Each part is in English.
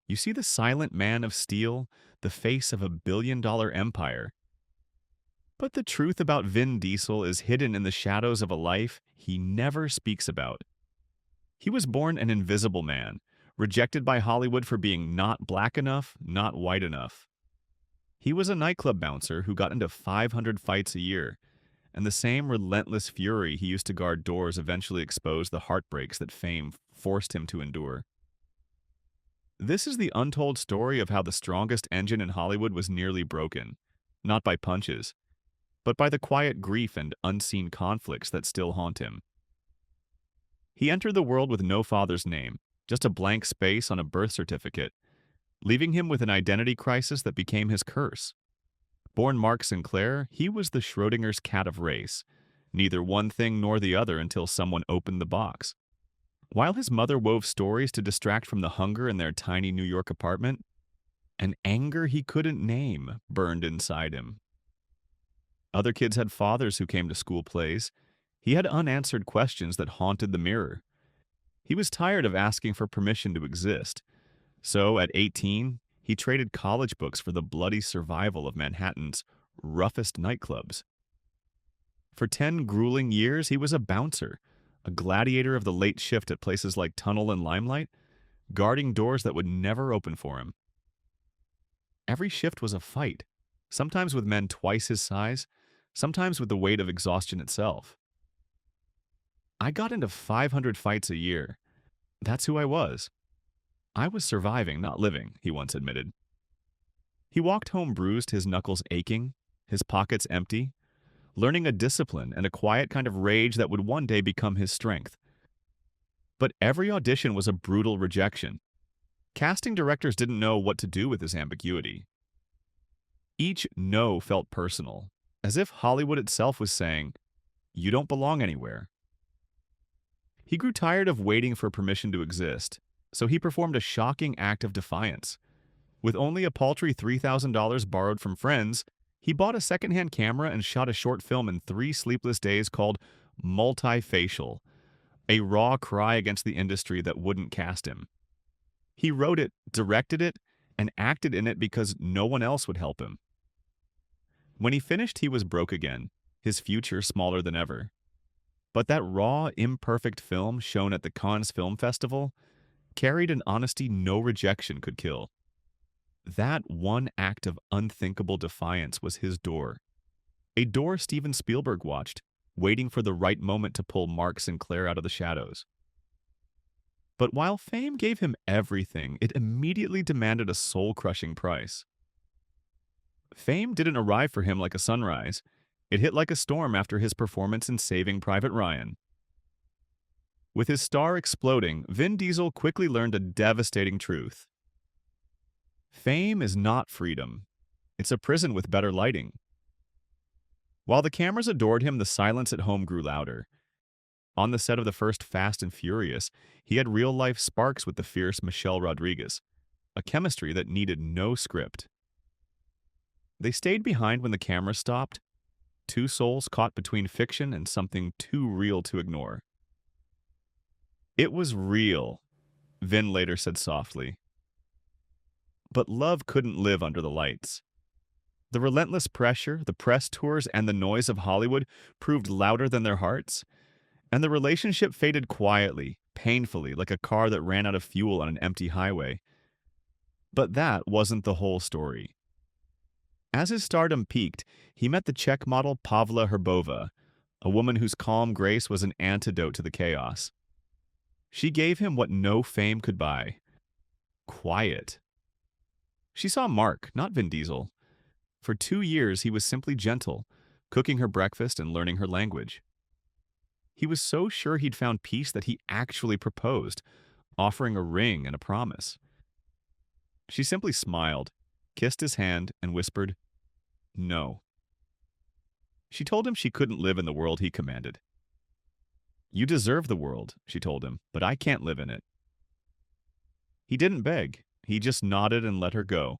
You see the silent man of steel, the face of a billion-dollar empire. But the truth about Vin Diesel is hidden in the shadows of a life he never speaks about. He was born an invisible man, rejected by Hollywood for being not black enough, not white enough. He was a nightclub bouncer who got into 500 fights a year, and the same relentless fury he used to guard doors eventually exposed the heartbreaks that fame forced him to endure. This is the untold story of how the strongest engine in Hollywood was nearly broken, not by punches, but by the quiet grief and unseen conflicts that still haunt him. He entered the world with no father's name, just a blank space on a birth certificate, leaving him with an identity crisis that became his curse. Born Mark Sinclair, he was the Schrodinger's cat of race, neither one thing nor the other until someone opened the box. While his mother wove stories to distract from the hunger in their tiny New York apartment, an anger he couldn't name burned inside him. Other kids had fathers who came to school plays. He had unanswered questions that haunted the mirror. He was tired of asking for permission to exist. So, at 18, he traded college books for the bloody survival of Manhattan's roughest nightclubs. For 10 grueling years, he was a bouncer, a gladiator of the late shift at places like Tunnel and Limelight, guarding doors that would never open for him. Every shift was a fight, sometimes with men twice his size, sometimes with the weight of exhaustion itself. I got into 500 fights a year. That's who I was. I was surviving, not living, he once admitted. He walked home bruised, his knuckles aching, his pockets empty, learning a discipline and a quiet kind of rage that would one day become his strength. But every audition was a brutal rejection. Casting directors didn't know what to do with his ambiguity. Each no felt personal, as if Hollywood itself was saying, "You don't belong anywhere." He grew tired of waiting for permission to exist, so he performed a shocking act of defiance. With only a paltry $3,000 borrowed from friends, he bought a secondhand camera and shot a short film in 3 sleepless days called Multifacial, a raw cry against the industry that wouldn't cast him. He wrote it, directed it, and acted in it because no one else would help him. When he finished, he was broke again, his future smaller than ever. But that raw, imperfect film shown at the Cannes Film Festival carried an honesty no rejection could kill. That one act of unthinkable defiance was his door. A door Steven Spielberg watched, waiting for the right moment to pull Mark Sinclair out of the shadows. But while fame gave him everything, it immediately demanded a soul-crushing price. Fame didn't arrive for him like a sunrise. It hit like a storm after his performance in Saving Private Ryan. With his star exploding, Vin Diesel quickly learned a devastating truth. Fame is not freedom. It's a prison with better lighting. While the cameras adored him, the silence at home grew louder. On the set of the first Fast and Furious, he had real-life sparks with the fierce Michelle Rodriguez, a chemistry that needed no script. They stayed behind when the camera stopped, two souls caught between fiction and something too real to ignore. "It was real," Vin later said softly. But love couldn't live under the lights. The relentless pressure, the press tours, and the noise of Hollywood proved louder than their hearts, and the relationship faded quietly, painfully, like a car that ran out of fuel on an empty highway. But that wasn't the whole story. As his stardom peaked, he met the Czech model Pavla Herbova, a woman whose calm grace was an antidote to the chaos. She gave him what no fame could buy: quiet. She saw Mark, not Vin Diesel. For 2 years, he was simply gentle, cooking her breakfast and learning her language. He was so sure he'd found peace that he actually proposed, offering a ring and a promise. She simply smiled, kissed his hand, and whispered, "No." She told him she couldn't live in the world he commanded. "You deserve the world," she told him, "but I can't live in it." He didn't beg. He just nodded and let her go,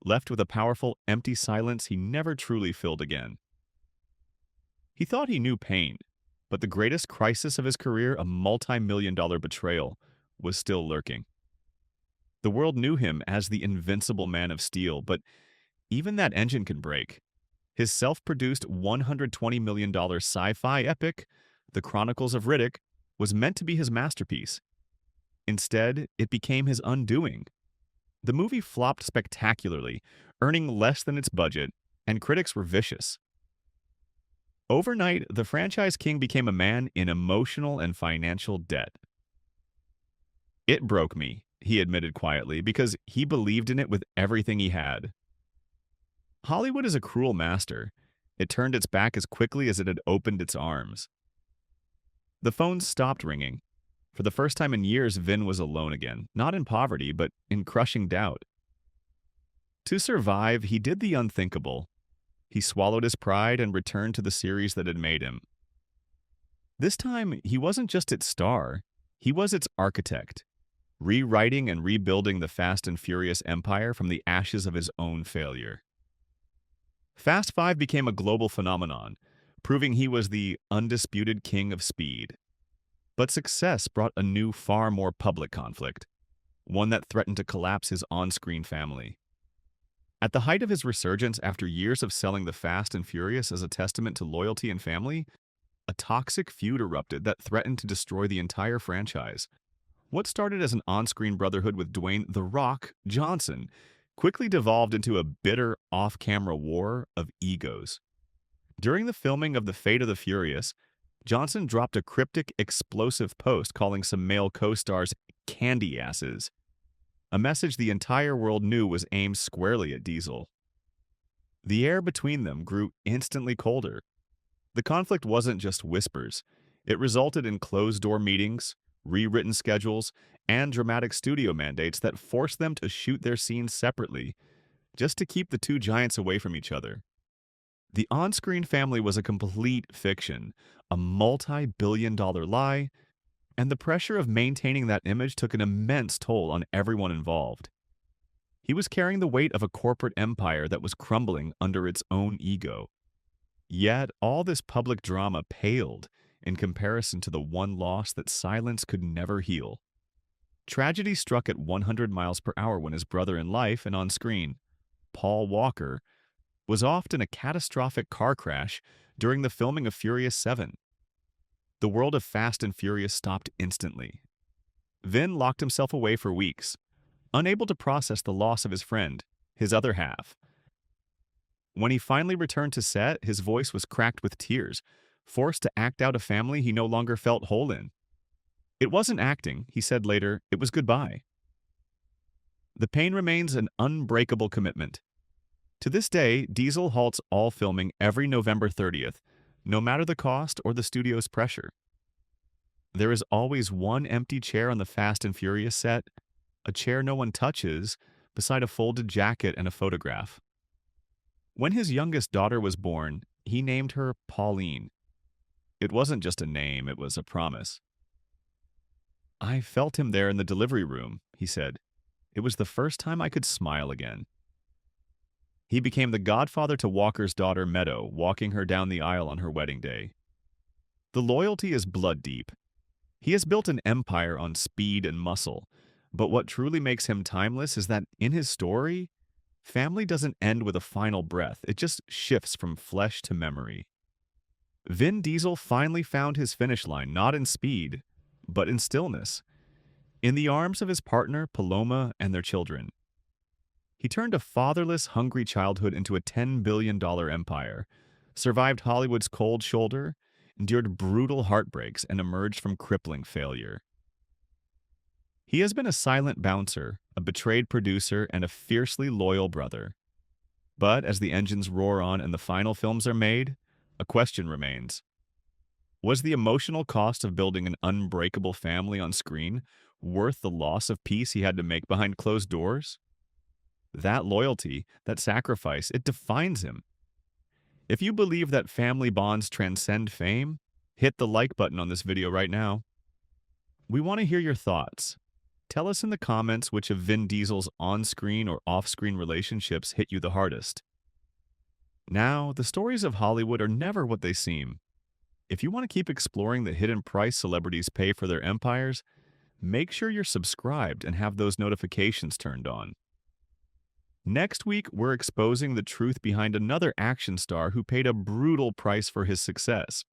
left with a powerful, empty silence he never truly filled again. He thought he knew pain, but the greatest crisis of his career, a multi-million-dollar betrayal, was still lurking. The world knew him as the invincible Man of Steel, but even that engine can break. His self-produced $120 million sci-fi epic, The Chronicles of Riddick, was meant to be his masterpiece. Instead, it became his undoing. The movie flopped spectacularly, earning less than its budget, and critics were vicious. Overnight, the franchise king became a man in emotional and financial debt. It broke me, he admitted quietly, because he believed in it with everything he had. Hollywood is a cruel master. It turned its back as quickly as it had opened its arms. The phones stopped ringing. For the first time in years, Vin was alone again, not in poverty, but in crushing doubt. To survive, he did the unthinkable. He swallowed his pride and returned to the series that had made him. This time, he wasn't just its star, he was its architect, rewriting and rebuilding the Fast and Furious empire from the ashes of his own failure. Fast 5 became a global phenomenon, proving he was the undisputed king of speed. But success brought a new, far more public conflict, one that threatened to collapse his on-screen family. At the height of his resurgence after years of selling the Fast and Furious as a testament to loyalty and family, a toxic feud erupted that threatened to destroy the entire franchise. What started as an on-screen brotherhood with Dwayne "The Rock" Johnson quickly devolved into a bitter off-camera war of egos. During the filming of The Fate of the Furious, Johnson dropped a cryptic, explosive post calling some male co-stars candy asses, a message the entire world knew was aimed squarely at Diesel. The air between them grew instantly colder. The conflict wasn't just whispers. It resulted in closed-door meetings, rewritten schedules, and dramatic studio mandates that forced them to shoot their scenes separately, just to keep the two giants away from each other. The on-screen family was a complete fiction, a multi-billion-dollar lie, and the pressure of maintaining that image took an immense toll on everyone involved. He was carrying the weight of a corporate empire that was crumbling under its own ego. Yet all this public drama paled in comparison to the one loss that silence could never heal. Tragedy struck at 100 miles per hour when his brother in life and on screen, Paul Walker, was off in a catastrophic car crash during the filming of Furious 7. The world of Fast and Furious stopped instantly. Vin locked himself away for weeks, unable to process the loss of his friend, his other half. When he finally returned to set, his voice was cracked with tears, forced to act out a family he no longer felt whole in. It wasn't acting, he said later, it was goodbye. The pain remains an unbreakable commitment. To this day, Diesel halts all filming every November 30th, no matter the cost or the studio's pressure. There is always one empty chair on the Fast and Furious set, a chair no one touches, beside a folded jacket and a photograph. When his youngest daughter was born, he named her Pauline. It wasn't just a name, it was a promise. "I felt him there in the delivery room," he said. "It was the first time I could smile again." He became the godfather to Walker's daughter Meadow, walking her down the aisle on her wedding day. The loyalty is blood deep. He has built an empire on speed and muscle, but what truly makes him timeless is that in his story, family doesn't end with a final breath, it just shifts from flesh to memory. Vin Diesel finally found his finish line not in speed, but in stillness, in the arms of his partner Paloma and their children. He turned a fatherless, hungry childhood into a $10 billion empire, survived Hollywood's cold shoulder, endured brutal heartbreaks, and emerged from crippling failure. He has been a silent bouncer, a betrayed producer, and a fiercely loyal brother. But as the engines roar on and the final films are made, a question remains. Was the emotional cost of building an unbreakable family on screen worth the loss of peace he had to make behind closed doors? That loyalty, that sacrifice, it defines him. If you believe that family bonds transcend fame, hit the like button on this video right now. We want to hear your thoughts. Tell us in the comments which of Vin Diesel's on-screen or off-screen relationships hit you the hardest. Now, the stories of Hollywood are never what they seem. If you want to keep exploring the hidden price celebrities pay for their empires, make sure you're subscribed and have those notifications turned on. Next week, we're exposing the truth behind another action star who paid a brutal price for his success.